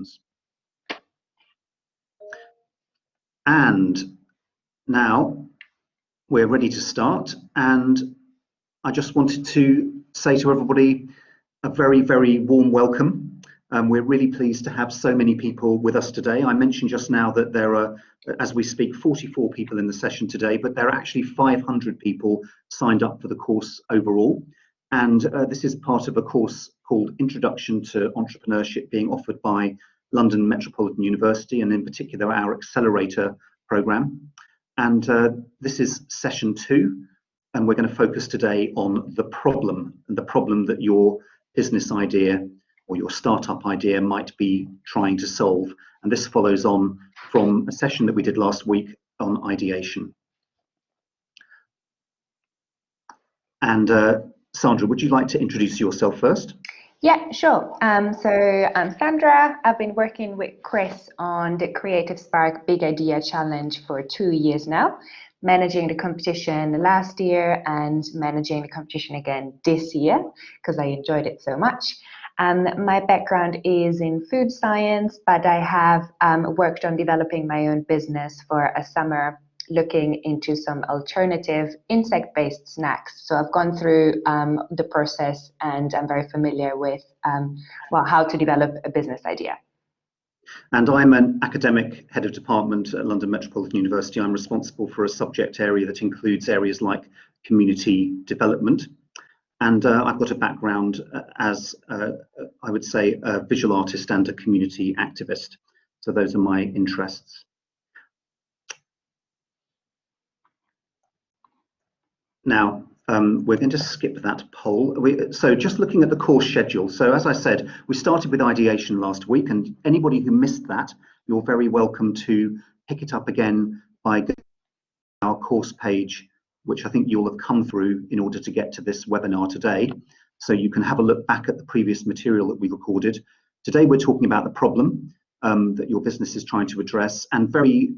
solutions. And now we're ready to start, and I just wanted to say to everybody a very, very warm welcome. We're really pleased to have so many people with us today. I mentioned just now that there are, as we speak, 44 people in the session today, but there are actually 500 people signed up for the course overall. And this is part of a course called Introduction to Entrepreneurship, being offered by London Metropolitan University, and in particular our Accelerator program. And this is session 2, and we're going to focus today on the problem, and the problem that your business idea or your startup idea might be trying to solve. And this follows on from a session that we did last week on ideation. And Sandra, would you like to introduce yourself first? Yeah, sure. So I'm Sandra. I've been working with Chris on the Creative Spark Big Idea Challenge for 2 years now, managing the competition last year and managing the competition again this year because I enjoyed it so much. My background is in food science, but I have worked on developing my own business for a summer, looking into some alternative insect-based snacks. So I've gone through the process, and I'm very familiar with well, how to develop a business idea. And I'm an academic head of department at London Metropolitan University. I'm responsible for a subject area that includes areas like community development. And I've got a background as, I would say, a visual artist and a community activist. So those are my interests. Now, we're going to skip that poll. So just looking at the course schedule. So as I said, we started with ideation last week, and anybody who missed that, you're very welcome to pick it up again by going to our course page, which I think you'll have come through in order to get to this webinar today. So you can have a look back at the previous material that we recorded. Today, we're talking about the problem that your business is trying to address, and very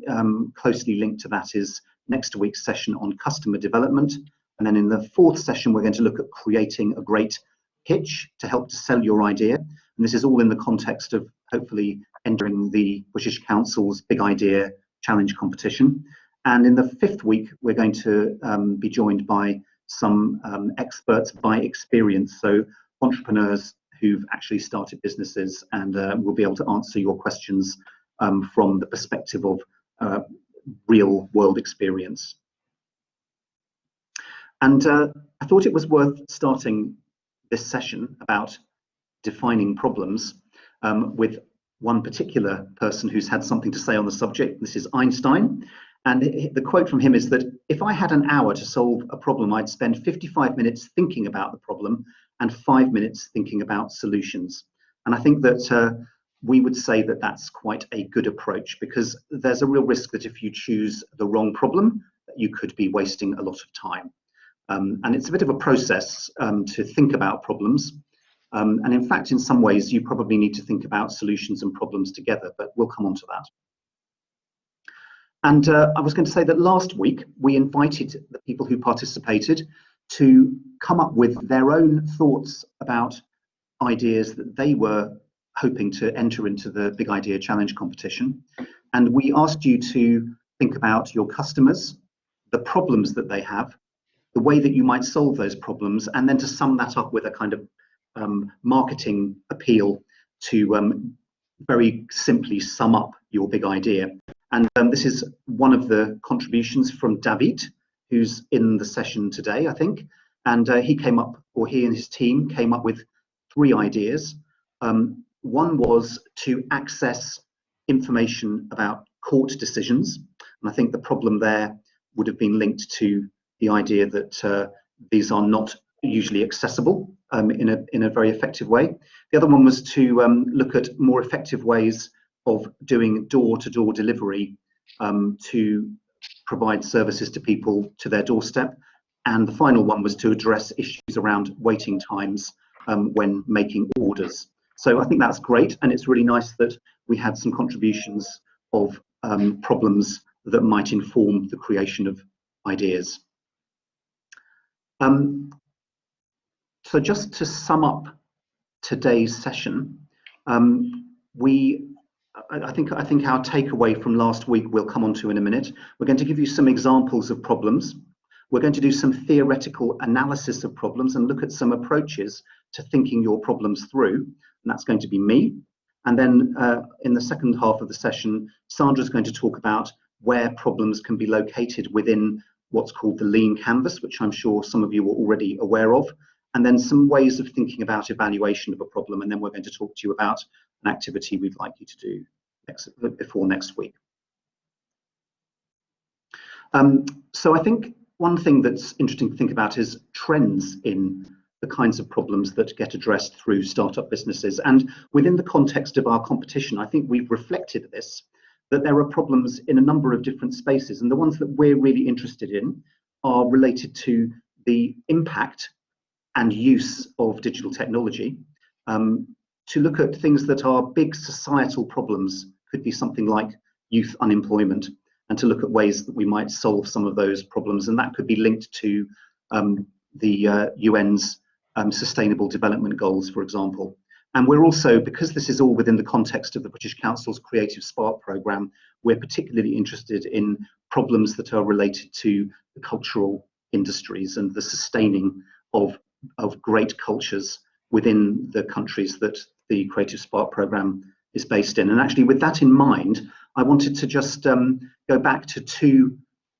closely linked to that is next week's session on customer development. And then in the 4th session, we're going to look at creating a great pitch to help to sell your idea. And this is all in the context of hopefully entering the British Council's Big Idea Challenge competition. And in the 5th week, we're going to be joined by some experts by experience, so entrepreneurs who've actually started businesses, and will be able to answer your questions from the perspective of real world experience. And I thought it was worth starting this session about defining problems with one particular person who's had something to say on the subject. This is Einstein. And the quote from him is that if I had an hour to solve a problem, I'd spend 55 minutes thinking about the problem and 5 minutes thinking about solutions. And I think that we would say that that's quite a good approach, because there's a real risk that if you choose the wrong problem, that you could be wasting a lot of time. And it's a bit of a process to think about problems. And in fact, in some ways, you probably need to think about solutions and problems together, but we'll come on to that. And I was going to say that last week, we invited the people who participated to come up with their own thoughts about ideas that they were hoping to enter into the Big Idea Challenge competition. And we asked you to think about your customers, the problems that they have, the way that you might solve those problems, and then to sum that up with a kind of marketing appeal to very simply sum up your big idea. And this is one of the contributions from David, who's in the session today, I think. And he came up, or he and his team came up with 3 ideas. One was to access information about court decisions. And I think the problem there would have been linked to the idea that these are not usually accessible in a very effective way. The other one was to look at more effective ways of doing door-to-door delivery to provide services to people to their doorstep. And the final one was to address issues around waiting times when making orders. So I think that's great, and it's really nice that we had some contributions of problems that might inform the creation of ideas. So just to sum up today's session, we I think our takeaway from last week we'll come on to in a minute. We're going to give you some examples of problems. We're going to do some theoretical analysis of problems and look at some approaches to thinking your problems through. And that's going to be me. And then in the second half of the session, Sandra's going to talk about where problems can be located within what's called the lean canvas, which I'm sure some of you are already aware of, and then some ways of thinking about evaluation of a problem. And then we're going to talk to you about an activity we'd like you to do before next week. So I think one thing that's interesting to think about is trends in the kinds of problems that get addressed through startup businesses. And within the context of our competition, I think we've reflected this, that there are problems in a number of different spaces. And the ones that we're really interested in are related to the impact and use of digital technology. To look at things that are big societal problems, could be something like youth unemployment, and to look at ways that we might solve some of those problems. And that could be linked to the UN's Sustainable Development Goals, for example. And we're also, because this is all within the context of the British Council's Creative Spark programme, we're particularly interested in problems that are related to the cultural industries and the sustaining of great cultures within the countries that the Creative Spark programme is based in. And actually, with that in mind, I wanted to just go back to two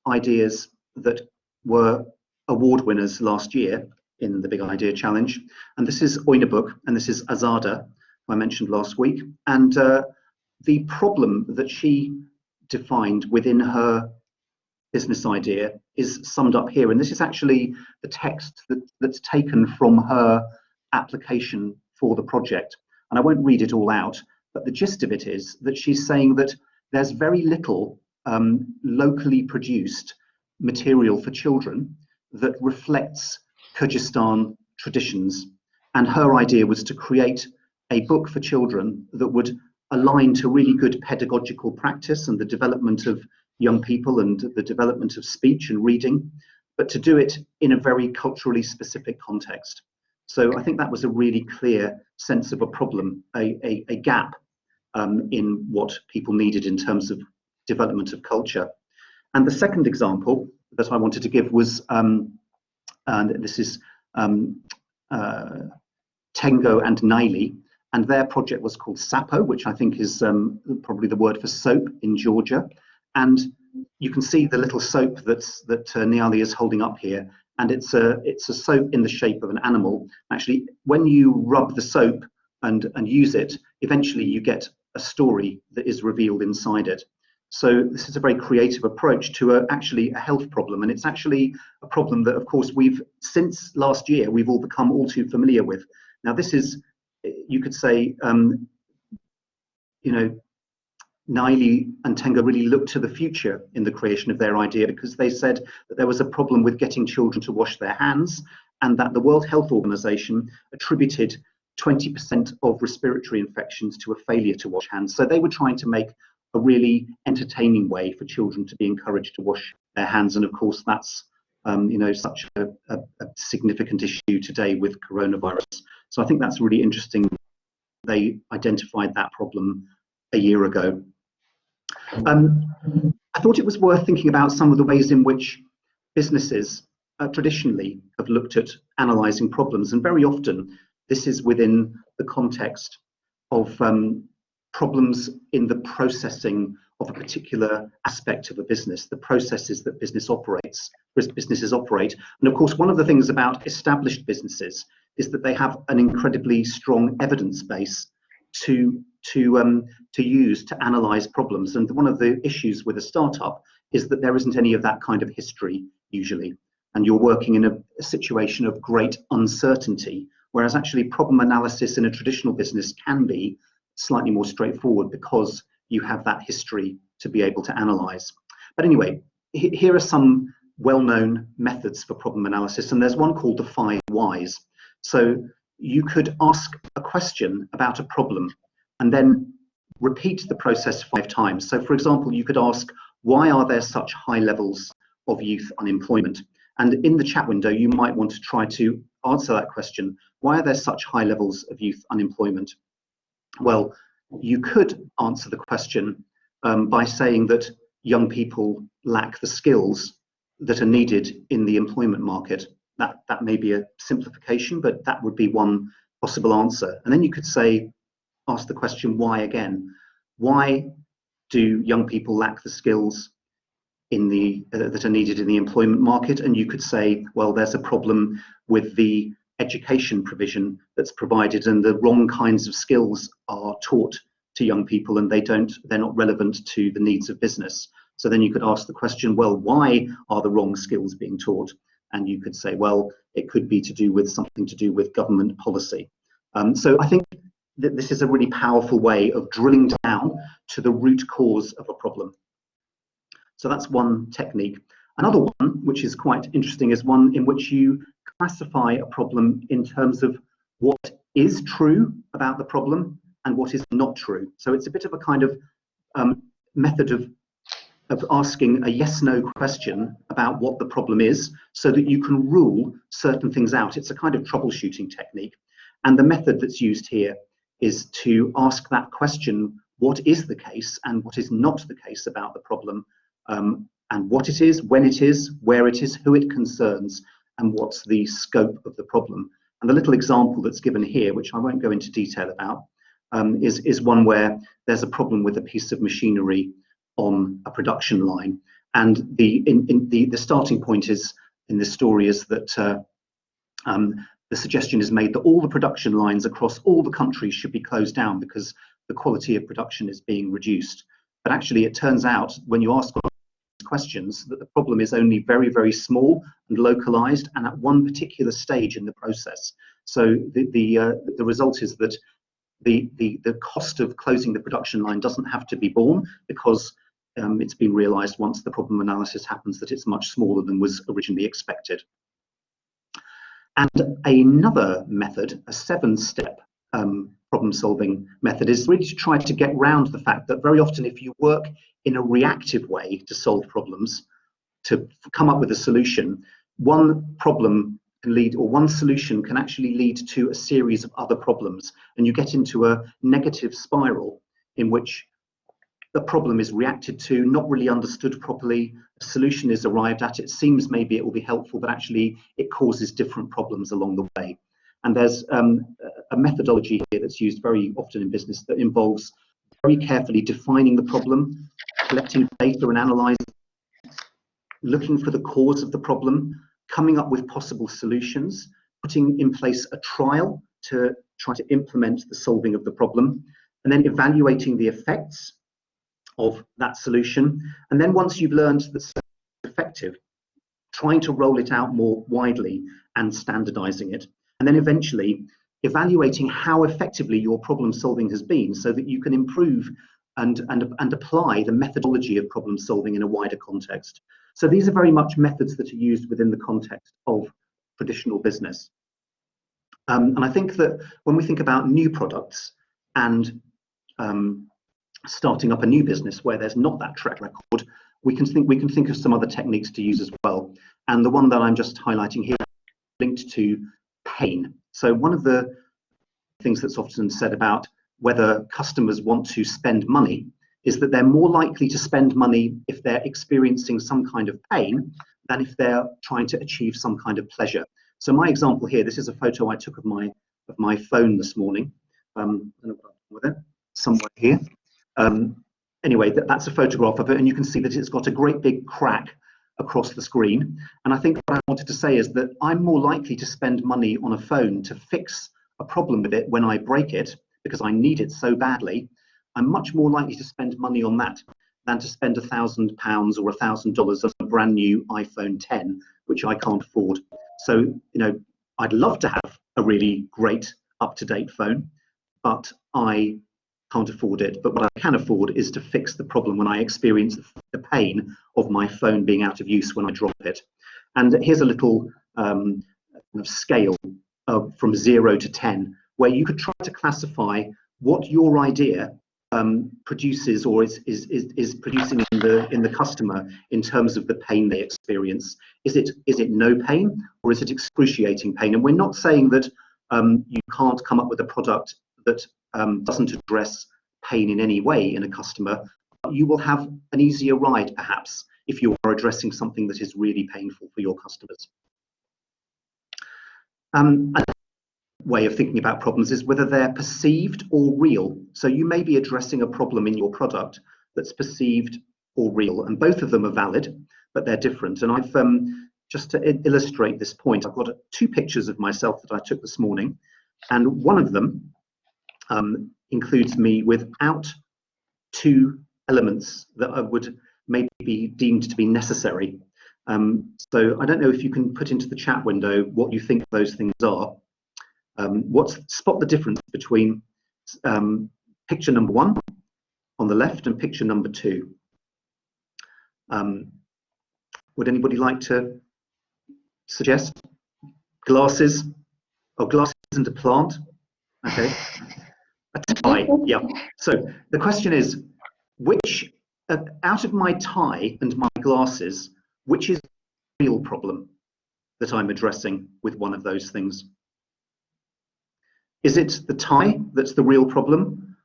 ideas that were award winners last year in the Big Idea Challenge. And this is Oinabuk and this is Azada, who I mentioned last week. And the problem that she defined within her business idea is summed up here. And this is actually the text that's taken from her application for the project. And I won't read it all out, but the gist of it is that she's saying that there's very little locally produced material for children that reflects Kyrgyzstan traditions. And her idea was to create a book for children that would align to really good pedagogical practice and the development of young people and the development of speech and reading, but to do it in a very culturally specific context. So I think that was a really clear sense of a problem, a gap in what people needed in terms of development of culture. And the second example that I wanted to give was, and this is Tengo and Naili, and their project was called Sapo, which I think is probably the word for soap in Georgia. And you can see the little soap that Niali is holding up here, and it's a soap in the shape of an animal. Actually, when you rub the soap and use it, eventually you get a story that is revealed inside it. So this is a very creative approach to actually a health problem, and it's actually a problem that, of course, since last year we've all become all too familiar with. Now, this is, you could say, Naili and Tenga really looked to the future in the creation of their idea, because they said that there was a problem with getting children to wash their hands, and that the World Health Organization attributed 20% of respiratory infections to a failure to wash hands. So they were trying to make a really entertaining way for children to be encouraged to wash their hands. And of course, that's such a significant issue today with coronavirus. So I think that's really interesting. They identified that problem a year ago. I thought it was worth thinking about some of the ways in which businesses traditionally have looked at analysing problems, and very often this is within the context of problems in the processing of a particular aspect of a business, the processes that businesses operate. And of course, one of the things about established businesses is that they have an incredibly strong evidence base to use to analyze problems. And one of the issues with a startup is that there isn't any of that kind of history usually, and you're working in a situation of great uncertainty, whereas actually problem analysis in a traditional business can be slightly more straightforward because you have that history to be able to analyze. But anyway, here are some well-known methods for problem analysis, and there's one called the 5 whys. So you could ask a question about a problem and then repeat the process 5 times. So for example, you could ask, why are there such high levels of youth unemployment? And in the chat window, you might want to try to answer that question. Why are there such high levels of youth unemployment? Well, you could answer the question by saying that young people lack the skills that are needed in the employment market. That may be a simplification, but that would be one possible answer. And then you could ask the question, why again? Why do young people lack the skills that are needed in the employment market? And you could say, well, there's a problem with the education provision that's provided, and the wrong kinds of skills are taught to young people, and they're not relevant to the needs of business. So then you could ask the question, well, why are the wrong skills being taught? And you could say, well, it could be something to do with government policy. So I think that this is a really powerful way of drilling down to the root cause of a problem. So that's one technique. Another one, which is quite interesting, is one in which you classify a problem in terms of what is true about the problem and what is not true. So it's a bit of a kind of method of asking a yes-no question about what the problem is, so that you can rule certain things out. It's a kind of troubleshooting technique. And the method that's used here is to ask that question, what is the case and what is not the case about the problem, and what it is, when it is, where it is, who it concerns, and what's the scope of the problem. And the little example that's given here, which I won't go into detail about, is one where there's a problem with a piece of machinery on a production line. And the starting point in this story is that the suggestion is made that all the production lines across all the countries should be closed down because the quality of production is being reduced. But actually, it turns out when you ask questions that the problem is only very, very small and localized, and at one particular stage in the process. So the result is that the cost of closing the production line doesn't have to be borne, because it's been realized once the problem analysis happens that it's much smaller than was originally expected. And another method, a 7-step problem-solving method, is really to try to get round the fact that very often if you work in a reactive way to solve problems, to come up with a solution, one problem can lead, or one solution can actually lead to a series of other problems, and you get into a negative spiral in which the problem is reacted to, not really understood properly, a solution is arrived at, it seems maybe it will be helpful, but actually it causes different problems along the way. And there's a methodology here that's used very often in business that involves very carefully defining the problem, collecting data and analysing, looking for the cause of the problem, coming up with possible solutions, putting in place a trial to try to implement the solving of the problem, and then evaluating the effects of that solution. And then once you've learned that it's effective, trying to roll it out more widely and standardizing it. And then eventually evaluating how effectively your problem solving has been, so that you can improve and apply the methodology of problem solving in a wider context. So these are very much methods that are used within the context of traditional business. And I think that when we think about new products and starting up a new business where there's not that track record, we can think of some other techniques to use as well. And the one that I'm just highlighting here linked to pain. So one of the things that's often said about whether customers want to spend money is that they're more likely to spend money if they're experiencing some kind of pain than if they're trying to achieve some kind of pleasure. So my example here, this is a photo I took of my phone this morning. I don't know what I'm with it, somewhere here. Anyway, that's a photograph of it, and you can see that it's got a great big crack across the screen. And I think what I wanted to say is that I'm more likely to spend money on a phone to fix a problem with it when I break it, because I need it so badly. I'm much more likely to spend money on that than to spend £1,000 or $1,000 on a brand new iPhone 10, which I can't afford. So, you know, I'd love to have a really great up-to-date phone, but I can't afford it. But what I can afford is to fix the problem when I experience the pain of my phone being out of use when I drop it. And here's a little kind of scale from 0 to 10, where you could try to classify what your idea produces or is producing in the customer in terms of the pain they experience. Is it no pain, or is it excruciating pain? And we're not saying that you can't come up with a product that doesn't address pain in any way in a customer, you will have an easier ride perhaps if you are addressing something that is really painful for your customers. Another way of thinking about problems is whether they're perceived or real. So you may be addressing a problem in your product that's perceived or real, and both of them are valid, but they're different. And I've just to illustrate this point, I've got two pictures of myself that I took this morning, and one of them includes me without two elements that I would maybe be deemed to be necessary. So I don't know if you can put into the chat window what you think those things are. Spot the difference between picture number 1 on the left and picture number 2. Would anybody like to suggest? Glasses? Oh, glasses isn't a plant. Okay. A tie, yeah. So the question is, which, out of my tie and my glasses, which is the real problem that I'm addressing with one of those things? Is it the tie that's the real problem,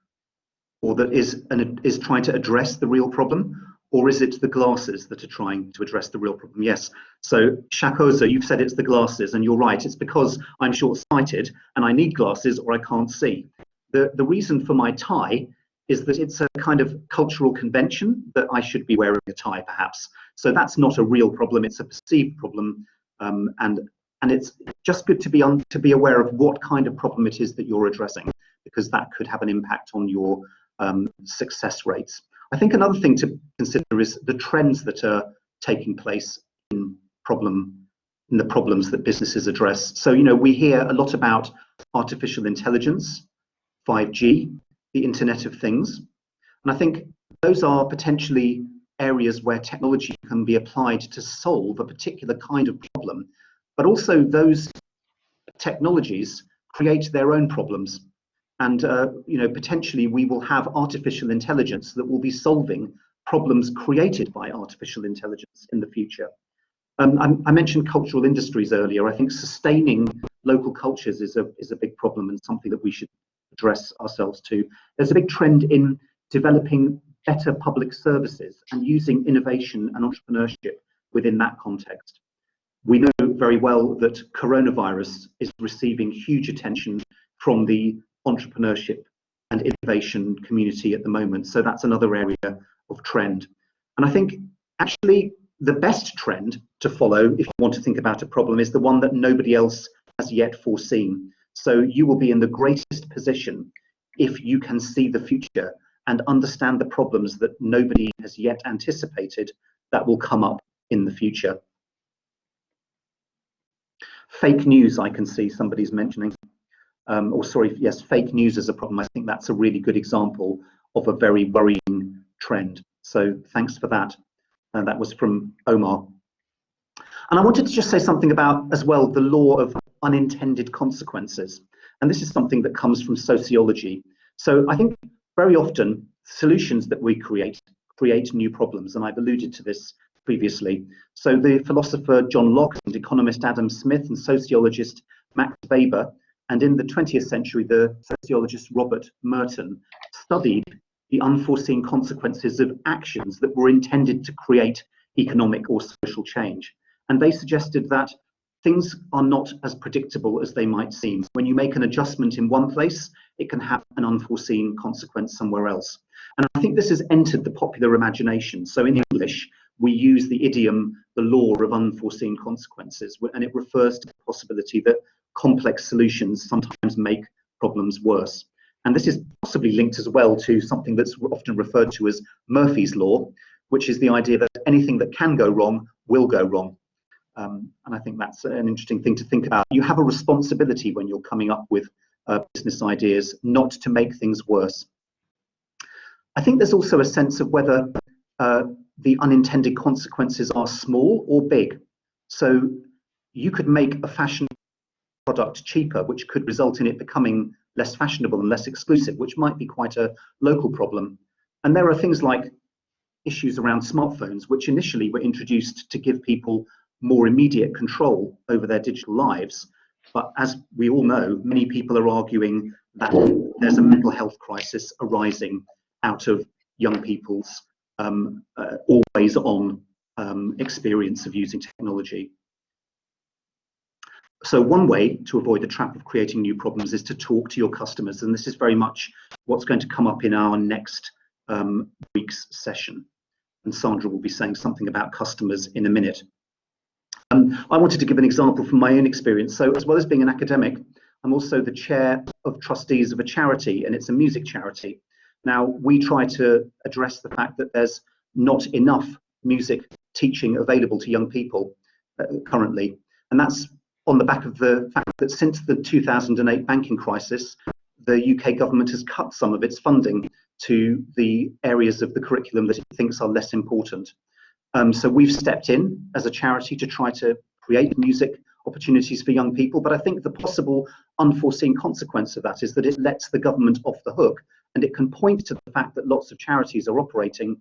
or that is trying to address the real problem? Or is it the glasses that are trying to address the real problem? Yes. So Shakosa, you've said it's the glasses, and you're right. It's because I'm short-sighted and I need glasses or I can't see. The reason for my tie is that it's a kind of cultural convention that I should be wearing a tie, perhaps. So that's not a real problem. It's a perceived problem, and it's just good to be aware of what kind of problem it is that you're addressing, because that could have an impact on your success rates. I think another thing to consider is the trends that are taking place in the problems that businesses address. So, we hear a lot about artificial intelligence, 5G, the Internet of Things. And I think those are potentially areas where technology can be applied to solve a particular kind of problem, but also those technologies create their own problems. And potentially we will have artificial intelligence that will be solving problems created by artificial intelligence in the future. I mentioned cultural industries earlier. I think sustaining local cultures is a big problem and something that we should address ourselves to. There's a big trend in developing better public services and using innovation and entrepreneurship within that context. We know very well that coronavirus is receiving huge attention from the entrepreneurship and innovation community at the moment. So that's another area of trend. And I think actually the best trend to follow, if you want to think about a problem, is the one that nobody else has yet foreseen. So you will be in the greatest position if you can see the future and understand the problems that nobody has yet anticipated that will come up in the future. Fake news, I can see somebody's mentioning. Fake news is a problem. I think that's a really good example of a very worrying trend. So thanks for that. And that was from Omar. And I wanted to just say something about, as well, the law of unintended consequences. And this is something that comes from sociology. So I think very often solutions that we create new problems. And I've alluded to this previously. So the philosopher John Locke and economist Adam Smith and sociologist Max Weber, and in the 20th century, the sociologist Robert Merton, studied the unforeseen consequences of actions that were intended to create economic or social change. And they suggested that things are not as predictable as they might seem. When you make an adjustment in one place, it can have an unforeseen consequence somewhere else. And I think this has entered the popular imagination. So in English, we use the idiom, the law of unforeseen consequences, and it refers to the possibility that complex solutions sometimes make problems worse. And this is possibly linked as well to something that's often referred to as Murphy's Law, which is the idea that anything that can go wrong will go wrong. And I think that's an interesting thing to think about. You have a responsibility when you're coming up with business ideas not to make things worse. I think there's also a sense of whether the unintended consequences are small or big. So you could make a fashion product cheaper, which could result in it becoming less fashionable and less exclusive, which might be quite a local problem. And there are things like issues around smartphones, which initially were introduced to give people more immediate control over their digital lives. But as we all know, many people are arguing that there's a mental health crisis arising out of young people's always on experience of using technology. So one way to avoid the trap of creating new problems is to talk to your customers, and this is very much what's going to come up in our next week's session. And Sandra will be saying something about customers in a minute. I wanted to give an example from my own experience. So as well as being an academic, I'm also the chair of trustees of a charity, and it's a music charity. Now, we try to address the fact that there's not enough music teaching available to young people currently, and that's on the back of the fact that since the 2008 banking crisis, the UK government has cut some of its funding to the areas of the curriculum that it thinks are less important. So we've stepped in as a charity to try to create music opportunities for young people, but I think the possible unforeseen consequence of that is that it lets the government off the hook, and it can point to the fact that lots of charities are operating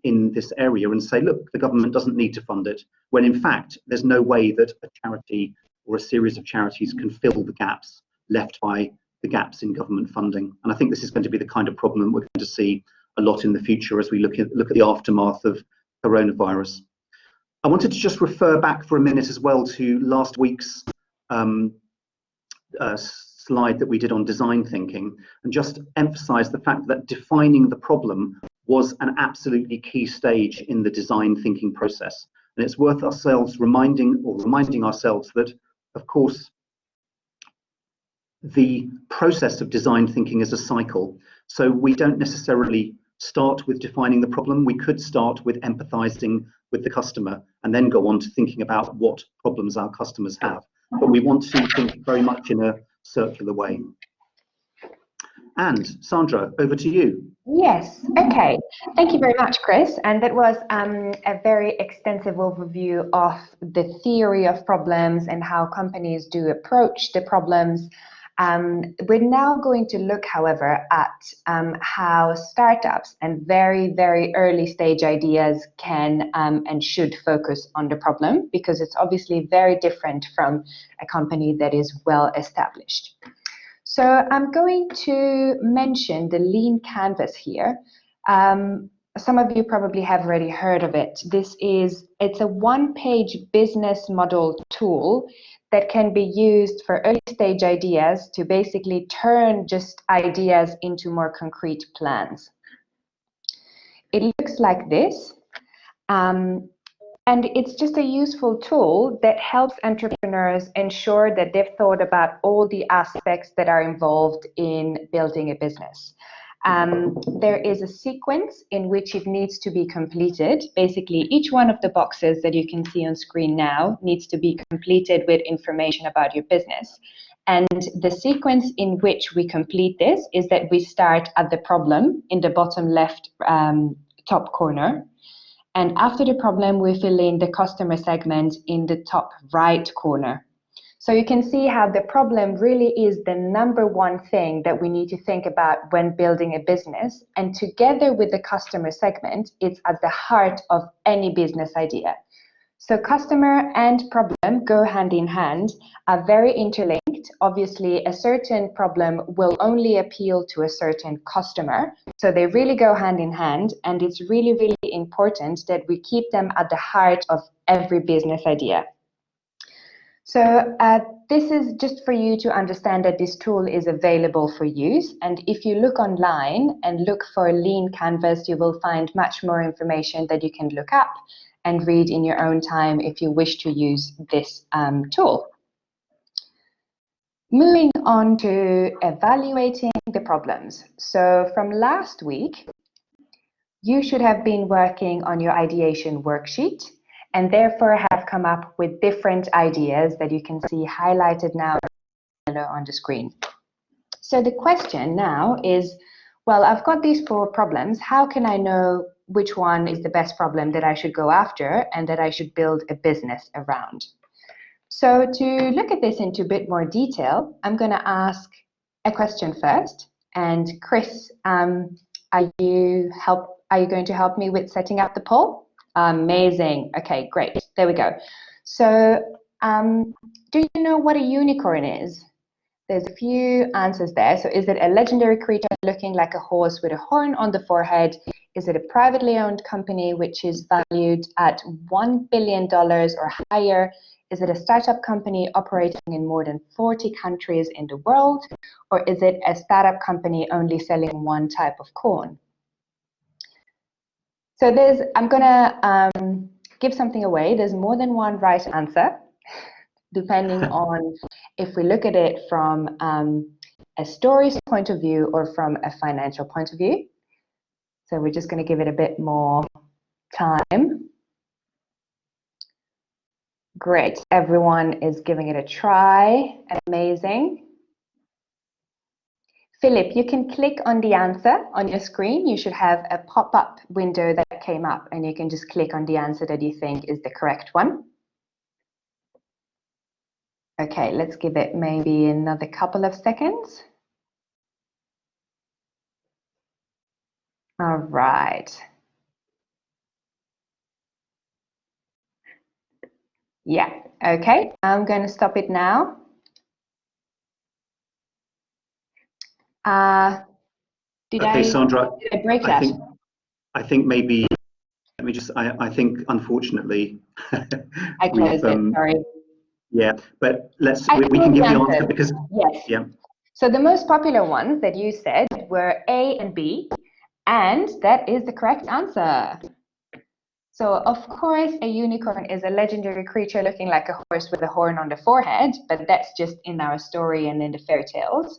in this area and say, look, the government doesn't need to fund it, when in fact there's no way that a charity or a series of charities can fill the gaps left by the gaps in government funding. And I think this is going to be the kind of problem we're going to see a lot in the future as we look at the aftermath of coronavirus. I wanted to just refer back for a minute as well to last week's slide that we did on design thinking, and just emphasize the fact that defining the problem was an absolutely key stage in the design thinking process. And it's worth ourselves reminding ourselves that, of course, the process of design thinking is a cycle. So we don't necessarily start with defining the problem. We could start with empathizing with the customer and then go on to thinking about what problems our customers have. But we want to think very much in a circular way. And Sandra, over to you. Yes, okay. Thank you very much, Chris. And that was a very extensive overview of the theory of problems and how companies do approach the problems. We're now going to look, however, at how startups and very, very early stage ideas can and should focus on the problem, because it's obviously very different from a company that is well established. So I'm going to mention the Lean Canvas here. Some of you probably have already heard of it. It's a one-page business model tool that can be used for early stage ideas to basically turn just ideas into more concrete plans. It looks like this. And it's just a useful tool that helps entrepreneurs ensure that they've thought about all the aspects that are involved in building a business. There is a sequence in which it needs to be completed. Basically, each one of the boxes that you can see on screen now needs to be completed with information about your business. And the sequence in which we complete this is that we start at the problem in the bottom left top corner. And after the problem, we fill in the customer segment in the top right corner. So you can see how the problem really is the number one thing that we need to think about when building a business. And together with the customer segment, it's at the heart of any business idea. So customer and problem go hand in hand, are very interlinked. Obviously, a certain problem will only appeal to a certain customer. So they really go hand in hand, and it's really, really important that we keep them at the heart of every business idea. So this is just for you to understand that this tool is available for use. And if you look online and look for Lean Canvas, you will find much more information that you can look up and read in your own time if you wish to use this tool. Moving on to evaluating the problems. So from last week, you should have been working on your ideation worksheet and therefore have come up with different ideas that you can see highlighted now on the screen. So the question now is, well, I've got these 4 problems. How can I know which one is the best problem that I should go after and that I should build a business around? So to look at this into a bit more detail, I'm going to ask a question first. And Chris, are you going to help me with setting up the poll? Amazing. Okay, great. There we go. So do you know what a unicorn is? there's a few answers there. So is it a legendary creature looking like a horse with a horn on the forehead? Is it a privately owned company which is valued at $1 billion or higher? Is it a startup company operating in more than 40 countries in the world? Or is it a startup company only selling one type of corn? So I'm gonna give something away. There's more than one right answer, depending on if we look at it from a stories point of view or from a financial point of view. So we're just going to give it a bit more time. Great, everyone is giving it a try. Amazing. Philip, you can click on the answer on your screen. You should have a pop-up window that came up, and you can just click on the answer that you think is the correct one. Okay, let's give it maybe another couple of seconds. All right. Yeah, okay, I'm going to stop it now. Sandra, did I break that? I think maybe, let me just, I think unfortunately, I closed it, sorry. Yeah, but we can give the answer because, yes. Yeah. So the most popular ones that you said were A and B, and that is the correct answer. So of course, a unicorn is a legendary creature looking like a horse with a horn on the forehead, but that's just in our story and in the fairy tales.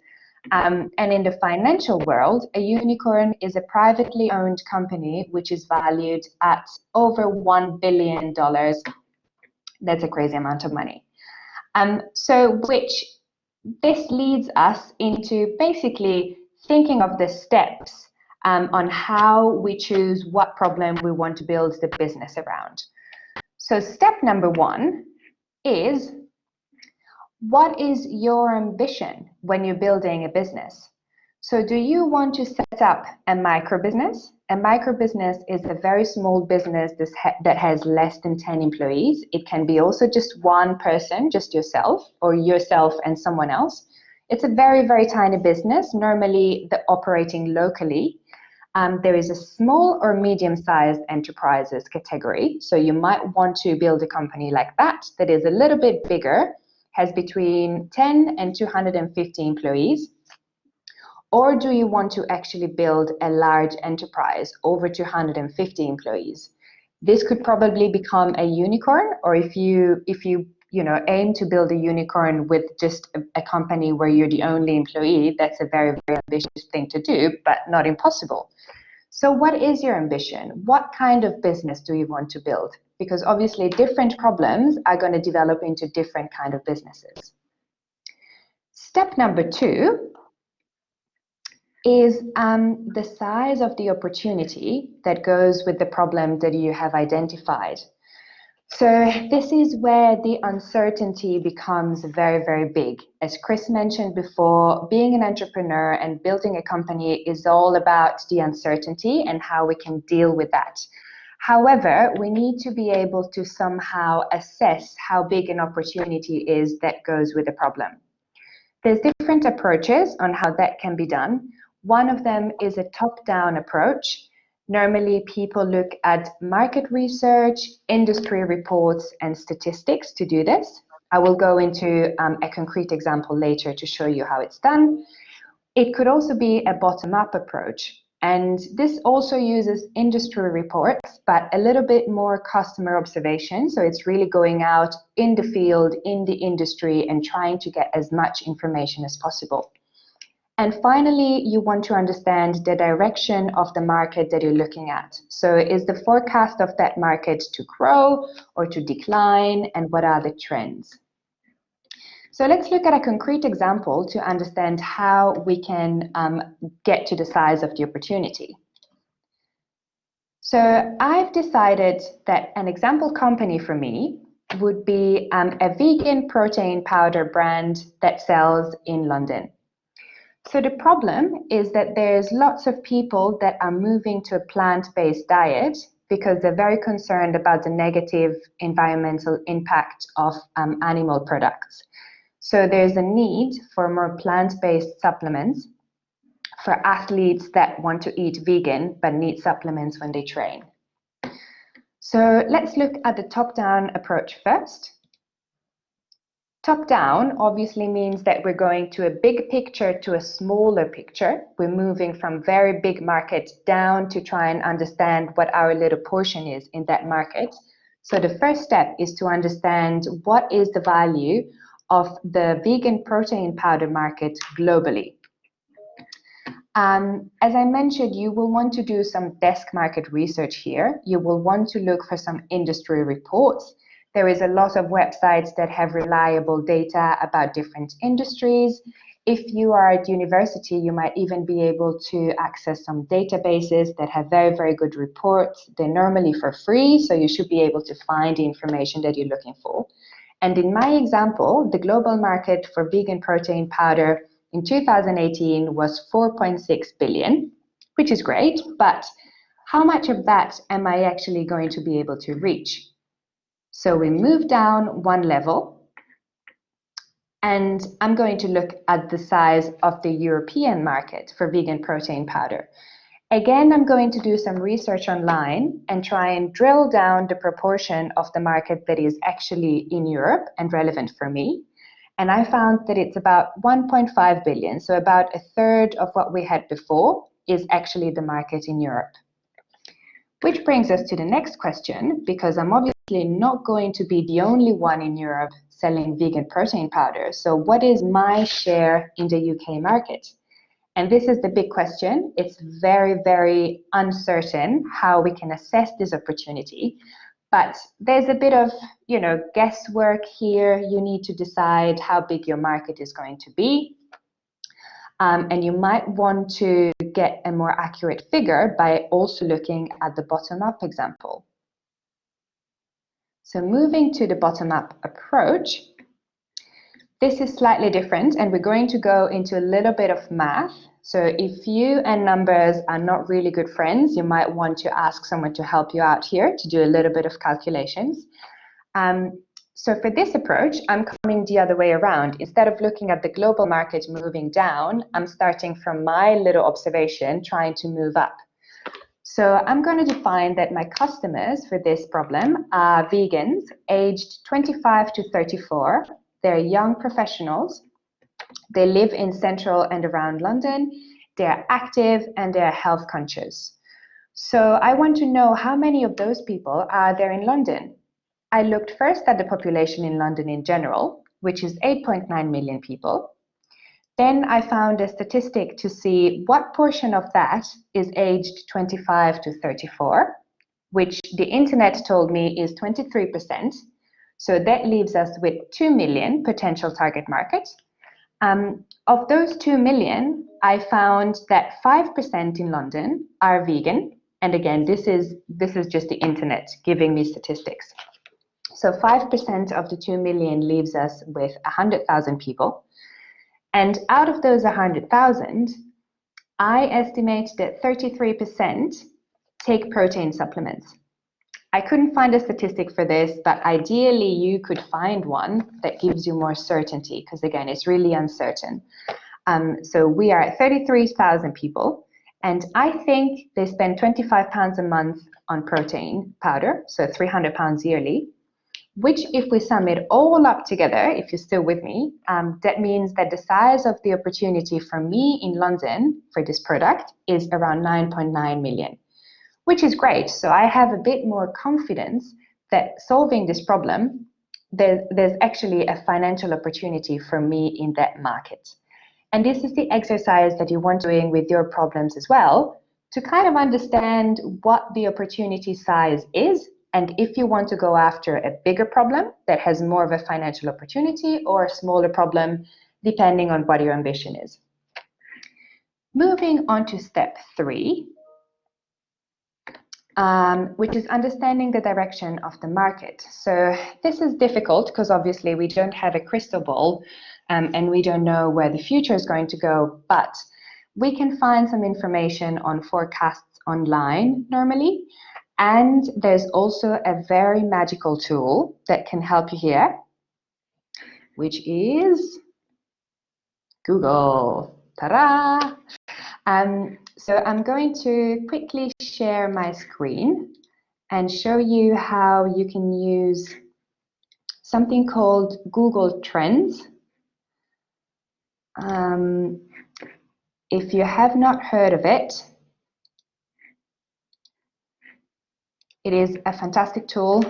And in the financial world, a unicorn is a privately owned company which is valued at over $1 billion. That's a crazy amount of money. So this leads us into basically thinking of the steps on how we choose what problem we want to build the business around. So step number one is, what is your ambition when you're building a business? So do you want to set up a micro business? A micro business is a very small business that has less than 10 employees. It can be also just one person, just yourself, or yourself and someone else. It's a very, very tiny business, normally operating locally. There is a small or medium-sized enterprises category. So you might want to build a company like that is a little bit bigger, has between 10 and 250 employees. Or do you want to actually build a large enterprise over 250 employees? This could probably become a unicorn, or if you aim to build a unicorn with just a company where you're the only employee, that's a very, very ambitious thing to do, but not impossible. So what is your ambition? What kind of business do you want to build? Because obviously different problems are going to develop into different kind of businesses. Step number two is the size of the opportunity that goes with the problem that you have identified. So this is where the uncertainty becomes very, very big. As Chris mentioned before, being an entrepreneur and building a company is all about the uncertainty and how we can deal with that. However, we need to be able to somehow assess how big an opportunity is that goes with the problem. There's different approaches on how that can be done. One of them is a top-down approach. Normally, people look at market research, industry reports, and statistics to do this. I will go into a concrete example later to show you how it's done. It could also be a bottom-up approach. And this also uses industry reports, but a little bit more customer observation. So it's really going out in the field, in the industry, and trying to get as much information as possible. And finally, you want to understand the direction of the market that you're looking at. So is the forecast of that market to grow or to decline, and what are the trends? So let's look at a concrete example to understand how we can get to the size of the opportunity. So I've decided that an example company for me would be a vegan protein powder brand that sells in London. So the problem is that there's lots of people that are moving to a plant-based diet because they're very concerned about the negative environmental impact of animal products. So there's a need for more plant-based supplements for athletes that want to eat vegan but need supplements when they train. So let's look at the top-down approach first. Top-down obviously means that we're going to a big picture to a smaller picture. We're moving from very big markets down to try and understand what our little portion is in that market. So the first step is to understand what is the value of the vegan protein powder market globally. As I mentioned, you will want to do some desk market research here. You will want to look for some industry reports. There is a lot of websites that have reliable data about different industries. If you are at university, you might even be able to access some databases that have very, very good reports. They're normally for free, so you should be able to find the information that you're looking for. And in my example, the global market for vegan protein powder in 2018 was 4.6 billion, which is great, but how much of that am I actually going to be able to reach? So we move down one level, and I'm going to look at the size of the European market for vegan protein powder. Again, I'm going to do some research online and try and drill down the proportion of the market that is actually in Europe and relevant for me. And I found that it's about 1.5 billion, so about a third of what we had before is actually the market in Europe. Which brings us to the next question, because I'm obviously not going to be the only one in Europe selling vegan protein powder. So what is my share in the UK market? And this is the big question. It's very, very uncertain how we can assess this opportunity. But there's a bit of, guesswork here. You need to decide how big your market is going to be. And you might want to get a more accurate figure by also looking at the bottom-up example. So moving to the bottom-up approach, this is slightly different, and we're going to go into a little bit of math. So if you and numbers are not really good friends, you might want to ask someone to help you out here to do a little bit of calculations. So for this approach, I'm coming the other way around. Instead of looking at the global market moving down, I'm starting from my little observation, trying to move up. So I'm going to define that my customers for this problem are vegans aged 25 to 34. They're young professionals. They live in central and around London. They're active and they're health conscious. So I want to know how many of those people are there in London. I looked first at the population in London in general, which is 8.9 million people. Then I found a statistic to see what portion of that is aged 25 to 34, which the internet told me is 23%. So that leaves us with 2 million potential target market. Of those 2 million, I found that 5% in London are vegan. And again, this is just the internet giving me statistics. So 5% of the 2 million leaves us with 100,000 people. And out of those 100,000, I estimate that 33% take protein supplements. I couldn't find a statistic for this, but ideally you could find one that gives you more certainty, because again, it's really uncertain. So we are at 33,000 people, and I think they spend £25 a month on protein powder, so £300 yearly, which if we sum it all up together, if you're still with me, that means that the size of the opportunity for me in London for this product is around 9.9 million. Which is great. So I have a bit more confidence that solving this problem, there's actually a financial opportunity for me in that market. And this is the exercise that you want doing with your problems as well, to kind of understand what the opportunity size is, and if you want to go after a bigger problem that has more of a financial opportunity or a smaller problem, depending on what your ambition is. Moving on to step 3. Which is understanding the direction of the market. So this is difficult because obviously we don't have a crystal ball and we don't know where the future is going to go, but we can find some information on forecasts online normally. And there's also a very magical tool that can help you here. which is Google. Ta-da! So I'm going to quickly share my screen and show you how you can use something called Google Trends. If you have not heard of it, it is a fantastic tool.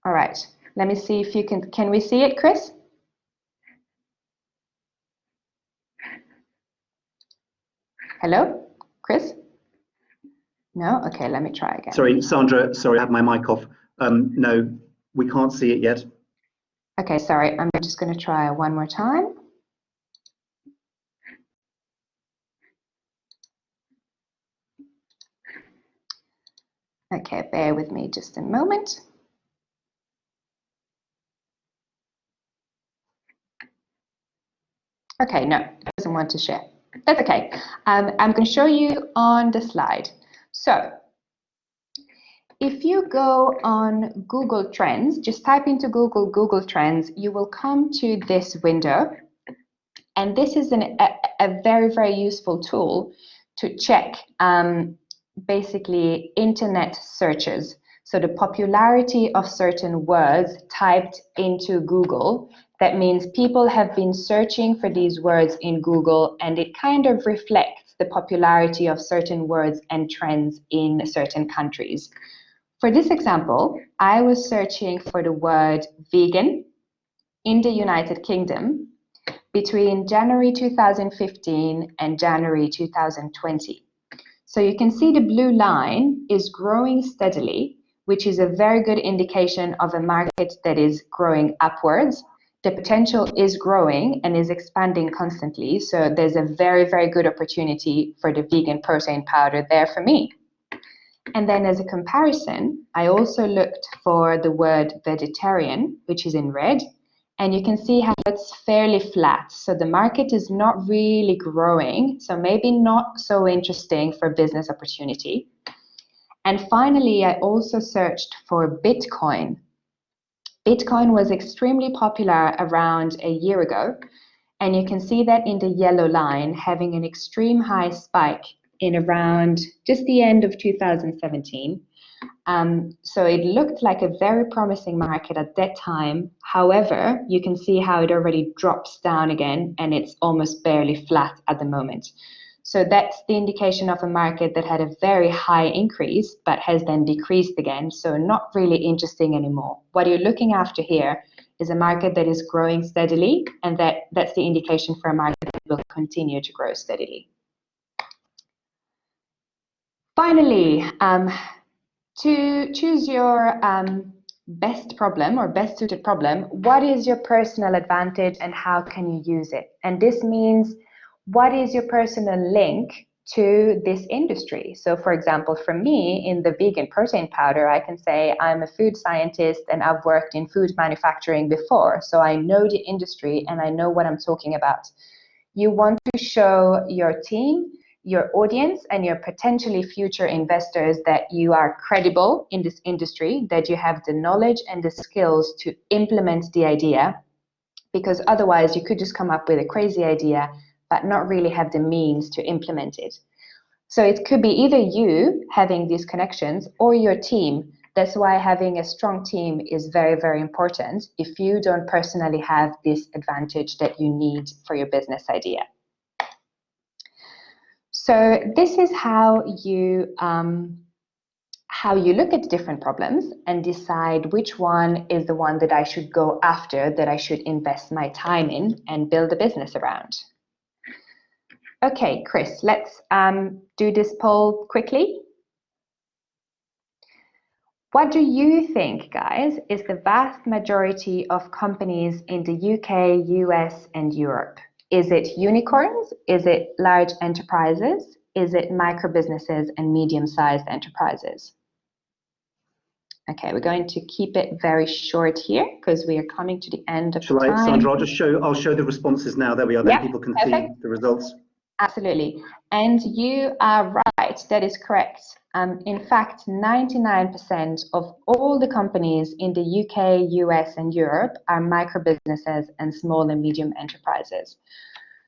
All right, let me see if you can we see it, Chris? Hello, Chris? No? Okay, let me try again. Sorry, Sandra, sorry, I have my mic off. No, we can't see it yet. Okay, sorry, I'm just going to try one more time. Okay, bear with me just a moment. Okay, no, it doesn't want to share. That's okay. I'm going to show you on the slide. So, if you go on Google Trends, just type into Google Trends, you will come to this window. And this is a very, very useful tool to check basically internet searches. So the popularity of certain words typed into Google. That means people have been searching for these words in Google, and it kind of reflects the popularity of certain words and trends in certain countries. For this example, I was searching for the word vegan in the United Kingdom between January 2015 and January 2020. So you can see the blue line is growing steadily, which is a very good indication of a market that is growing upwards. The potential is growing and is expanding constantly. So there's a very, very good opportunity for the vegan protein powder there for me. And then as a comparison, I also looked for the word vegetarian, which is in red. And you can see how it's fairly flat. So the market is not really growing. So maybe not so interesting for business opportunity. And finally, I also searched for Bitcoin. Bitcoin was extremely popular around a year ago. And you can see that in the yellow line, having an extreme high spike in around just the end of 2017. So it looked like a very promising market at that time. However, you can see how it already drops down again and it's almost barely flat at the moment. So that's the indication of a market that had a very high increase but has then decreased again. So not really interesting anymore. What you're looking after here is a market that is growing steadily, and that's the indication for a market that will continue to grow steadily. Finally, to choose your best problem or best suited problem, what is your personal advantage and how can you use it? And this means, what is your personal link to this industry? So for example, for me in the vegan protein powder, I can say I'm a food scientist and I've worked in food manufacturing before. So I know the industry and I know what I'm talking about. You want to show your team, your audience, and your potentially future investors that you are credible in this industry, that you have the knowledge and the skills to implement the idea, because otherwise you could just come up with a crazy idea but not really have the means to implement it. So it could be either you having these connections or your team. That's why having a strong team is very, very important if you don't personally have this advantage that you need for your business idea. So this is how you look at different problems and decide which one is the one that I should go after, that I should invest my time in and build a business around. Okay, Chris, let's do this poll quickly. What do you think, guys, is the vast majority of companies in the UK, US, and Europe? Is it unicorns? Is it large enterprises? Is it micro businesses and medium-sized enterprises? Okay, we're going to keep it very short here because we are coming to the end of the time. Sandra, I'll show the responses now. There we are. Then people can see the results. Absolutely. And you are right. right, that is correct. In fact, 99% of all the companies in the UK, US, and Europe are micro businesses and small and medium enterprises.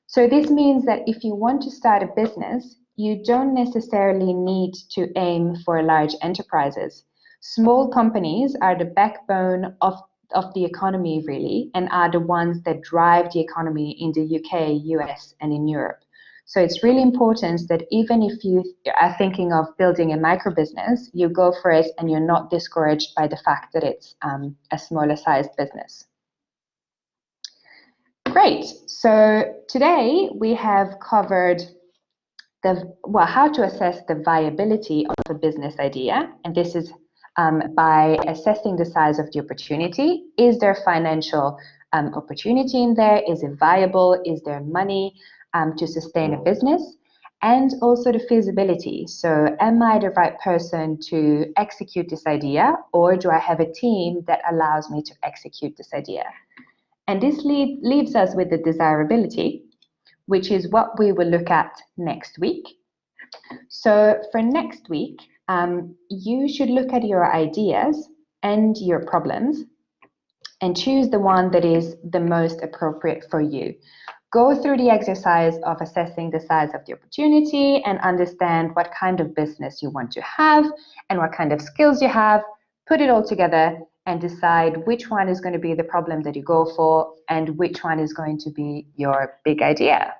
So this means that if you want to start a business, you don't necessarily need to aim for large enterprises. Small companies are the backbone of the economy, really, and are the ones that drive the economy in the UK, US, and in Europe. So it's really important that even if you are thinking of building a micro business, you go for it and you're not discouraged by the fact that it's a smaller sized business. Great. So today we have covered how to assess the viability of a business idea, and this is by assessing the size of the opportunity. Is there financial opportunity in there? Is it viable? Is there money to sustain a business? And also the feasibility. So am I the right person to execute this idea, or do I have a team that allows me to execute this idea? And this leaves us with the desirability, which is what we will look at next week. So for next week, you should look at your ideas and your problems and choose the one that is the most appropriate for you. Go through the exercise of assessing the size of the opportunity and understand what kind of business you want to have and what kind of skills you have. Put it all together and decide which one is going to be the problem that you go for and which one is going to be your big idea.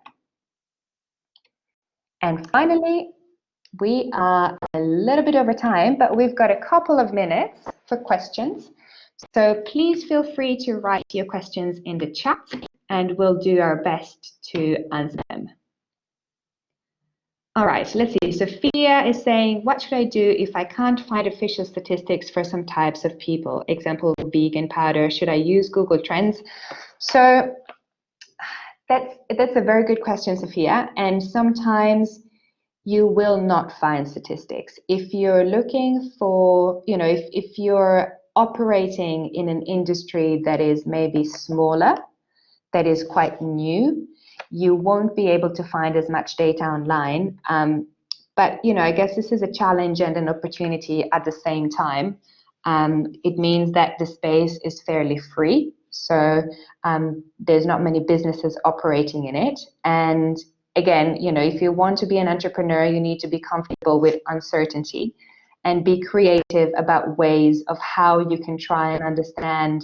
And finally, we are a little bit over time, but we've got a couple of minutes for questions. So please feel free to write your questions in the chat and we'll do our best to answer them. All right, let's see. Sophia is saying, what should I do if I can't find official statistics for some types of people? Example, vegan powder. Should I use Google Trends? So that's a very good question, Sophia. And sometimes you will not find statistics. If you're looking for, if you're operating in an industry that is maybe smaller, that is quite new, you won't be able to find as much data online. But, I guess this is a challenge and an opportunity at the same time. It means that the space is fairly free. So there's not many businesses operating in it. And again, if you want to be an entrepreneur, you need to be comfortable with uncertainty and be creative about ways of how you can try and understand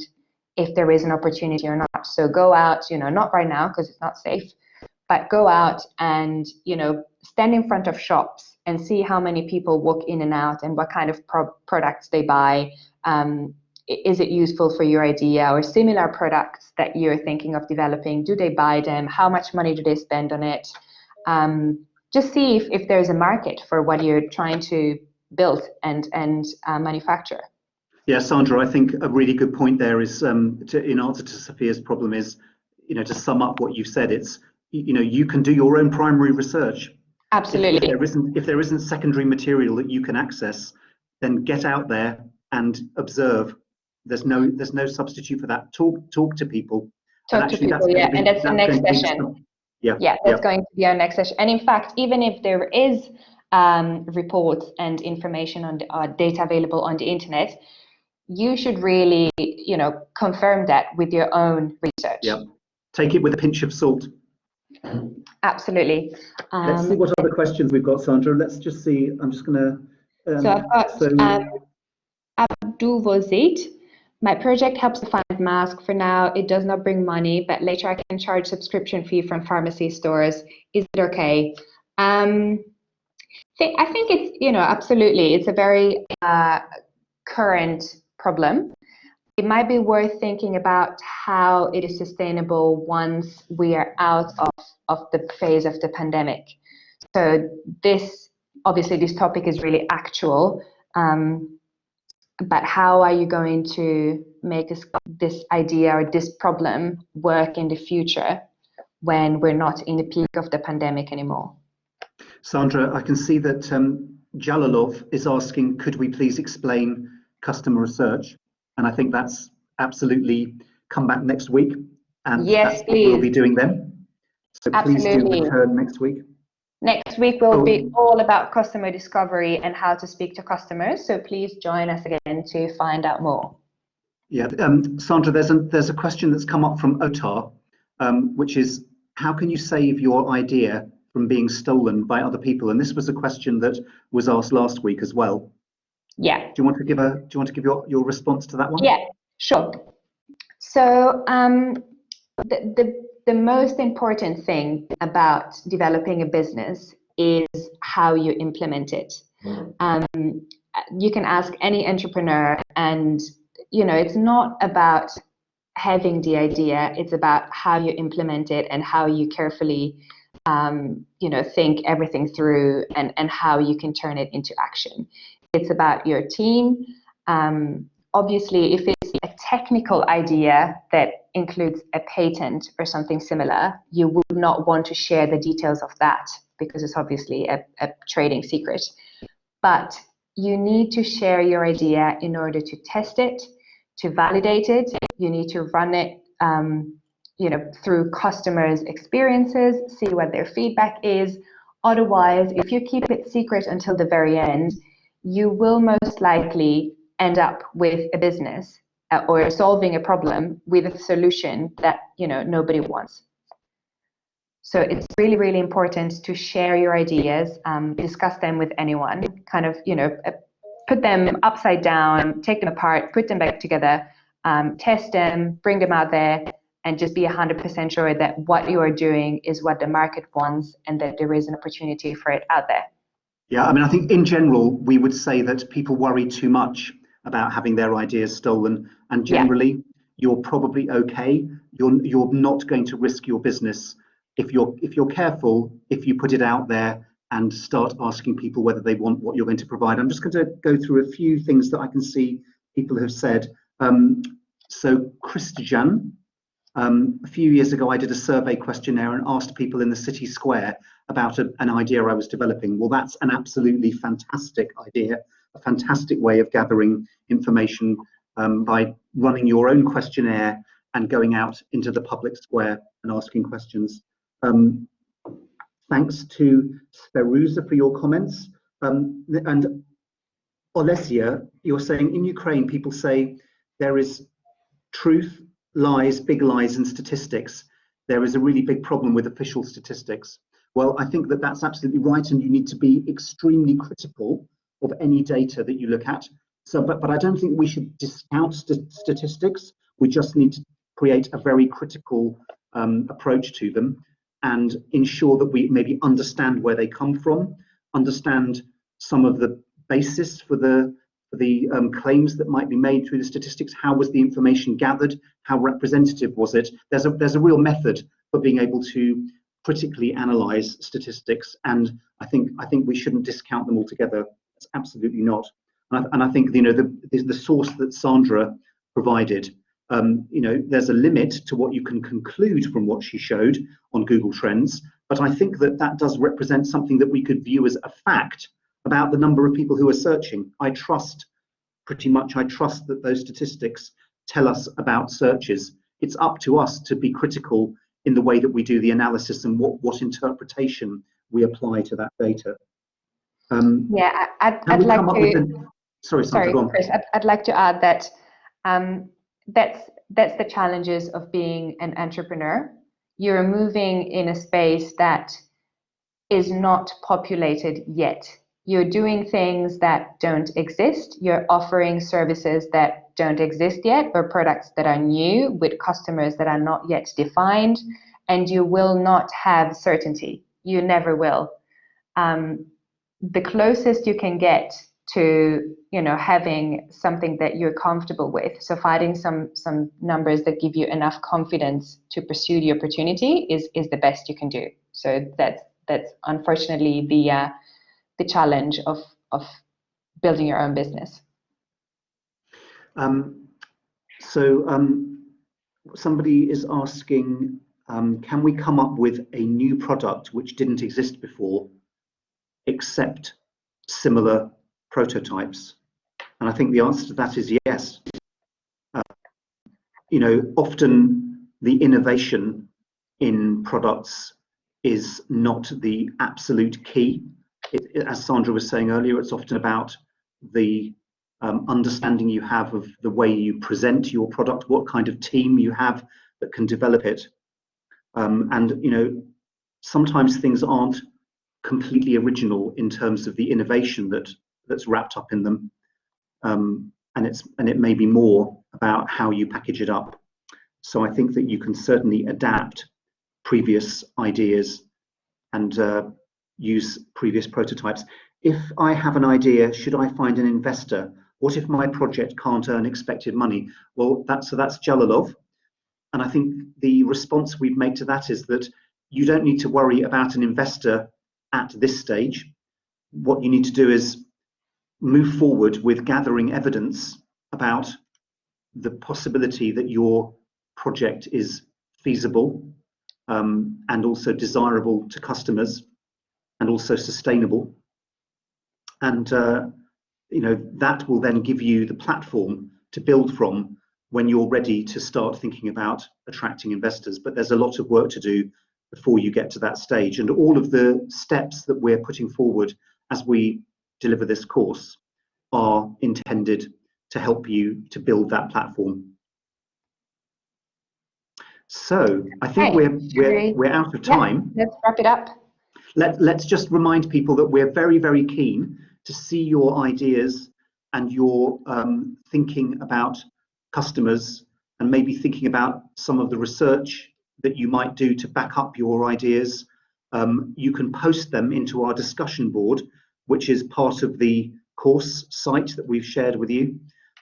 if there is an opportunity or not. So go out, not right now because it's not safe, but go out and, stand in front of shops and see how many people walk in and out and what kind of products they buy. Is it useful for your idea, or similar products that you're thinking of developing? Do they buy them? How much money do they spend on it? Just see if there's a market for what you're trying to build and manufacture. Yeah, Sandra, I think a really good point there is, in answer to Sophia's problem is, to sum up what you've said, it's, you can do your own primary research. Absolutely. If there isn't secondary material that you can access, then get out there and observe. There's no substitute for that. Talk to people. Talk to people, yeah, and that's the next session. Yeah, that's going to be our next session. And in fact, even if there is reports and information on data available on the internet, you should really, confirm that with your own research. Yeah, take it with a pinch of salt. Absolutely. Let's see what other questions we've got, Sandra. Let's just see. I'm just going to. So I've got Abdul Wazid. My project helps to find masks. For now, it does not bring money, but later I can charge subscription fee from pharmacy stores. Is it okay? I think it's, absolutely. It's a very current problem. It might be worth thinking about how it is sustainable once we are out of the phase of the pandemic. So this topic is really actual. But how are you going to make this idea or this problem work in the future when we're not in the peak of the pandemic anymore? Sandra, I can see that Jalalov is asking, could we please explain customer research? And I think that's absolutely come back next week. And yes, that's what we'll be doing then. So absolutely. Please do return next week. Next week will be Oh, all about customer discovery and how to speak to customers. So please join us again to find out more. yeah. Sandra, there's a question that's come up from Otar, which is, how can you save your idea from being stolen by other people? And this was a question that was asked last week as well. Yeah. Do you want to give your response to that one? Yeah, sure. So the most important thing about developing a business is how you implement it. You can ask any entrepreneur, and it's not about having the idea, it's about how you implement it and how you carefully think everything through, and how you can turn it into action. It's about your team. Obviously, if it's a technical idea that includes a patent or something similar, you would not want to share the details of that because it's obviously a trading secret. But you need to share your idea in order to test it, to validate it. You need to run it through customers' experiences, see what their feedback is. Otherwise, if you keep it secret until the very end, you will most likely end up with a business or solving a problem with a solution that nobody wants. So it's really, really important to share your ideas, discuss them with anyone, kind of put them upside down, take them apart, put them back together, test them, bring them out there, and just be 100% sure that what you are doing is what the market wants and that there is an opportunity for it out there. Yeah, I mean, I think in general, we would say that people worry too much about having their ideas stolen, and generally, you're probably okay. You're not going to risk your business if you're careful, if you put it out there and start asking people whether they want what you're going to provide. I'm just going to go through a few things that I can see people have said. So Christian, a few years ago, I did a survey questionnaire and asked people in the city square about an idea I was developing. Well, that's an absolutely fantastic idea, a fantastic way of gathering information by running your own questionnaire and going out into the public square and asking questions. Thanks to Speruza for your comments. And Olesia, you're saying in Ukraine, people say there is truth, lies, big lies, and statistics. There is a really big problem with official statistics. Well, I think that that's absolutely right, and you need to be extremely critical of any data that you look at. So, but I don't think we should discount statistics. We just need to create a very critical approach to them and ensure that we maybe understand where they come from, understand some of the basis for the claims that might be made through the statistics. How was the information gathered? How representative was it? There's a real method for being able to critically analyze statistics, and I think we shouldn't discount them altogether. It's absolutely not. And I think the source that Sandra provided, there's a limit to what you can conclude from what she showed on Google Trends, but I think that does represent something that we could view as a fact about the number of people who are searching. I trust that those statistics tell us about searches. It's up to us to be critical in the way that we do the analysis and what interpretation we apply to that data. Yeah, I'd like to. Sorry, Sandra, go on. Chris, I'd like to add that that's the challenges of being an entrepreneur. You're moving in a space that is not populated yet. You're doing things that don't exist. You're offering services that don't exist yet, or products that are new with customers that are not yet defined, and you will not have certainty. You never will. The closest you can get to having something that you're comfortable with, so finding some numbers that give you enough confidence to pursue the opportunity is the best you can do. So that's unfortunately the challenge of building your own business. Somebody is asking, can we come up with a new product which didn't exist before, except similar prototypes? And I think the answer to that is yes. Often the innovation in products is not the absolute key. As Sandra was saying earlier, it's often about the understanding you have of the way you present your product, what kind of team you have that can develop it. And sometimes things aren't completely original in terms of the innovation that's wrapped up in them, and it may be more about how you package it up. So I think that you can certainly adapt previous ideas and use previous prototypes. If I have an idea, should I find an investor? What if my project can't earn expected money? Well, that's Jalalov. And I think the response we'd make to that is that you don't need to worry about an investor at this stage. What you need to do is move forward with gathering evidence about the possibility that your project is feasible, and also desirable to customers, and also sustainable. And that will then give you the platform to build from when you're ready to start thinking about attracting investors. But there's a lot of work to do before you get to that stage. And all of the steps that we're putting forward as we deliver this course are intended to help you to build that platform. So I think we're out of time. Yeah, let's wrap it up. Let's just remind people that we're very, very keen to see your ideas and your thinking about customers, and maybe thinking about some of the research that you might do to back up your ideas. You can post them into our discussion board, which is part of the course site that we've shared with you.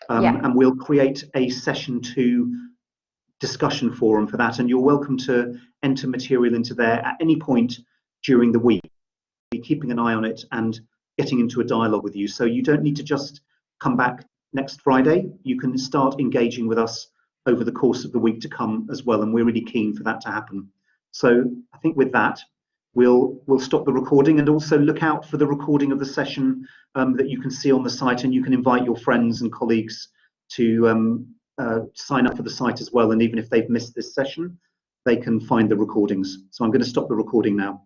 And we'll create a session 2 discussion forum for that, and you're welcome to enter material into there at any point during the week. Be keeping an eye on it and getting into a dialogue with you. So you don't need to just come back next Friday. You can start engaging with us over the course of the week to come as well, and we're really keen for that to happen. So I think with that, we'll stop the recording, and also look out for the recording of the session that you can see on the site, and you can invite your friends and colleagues to sign up for the site as well. And even if they've missed this session, they can find the recordings. So I'm going to stop the recording now.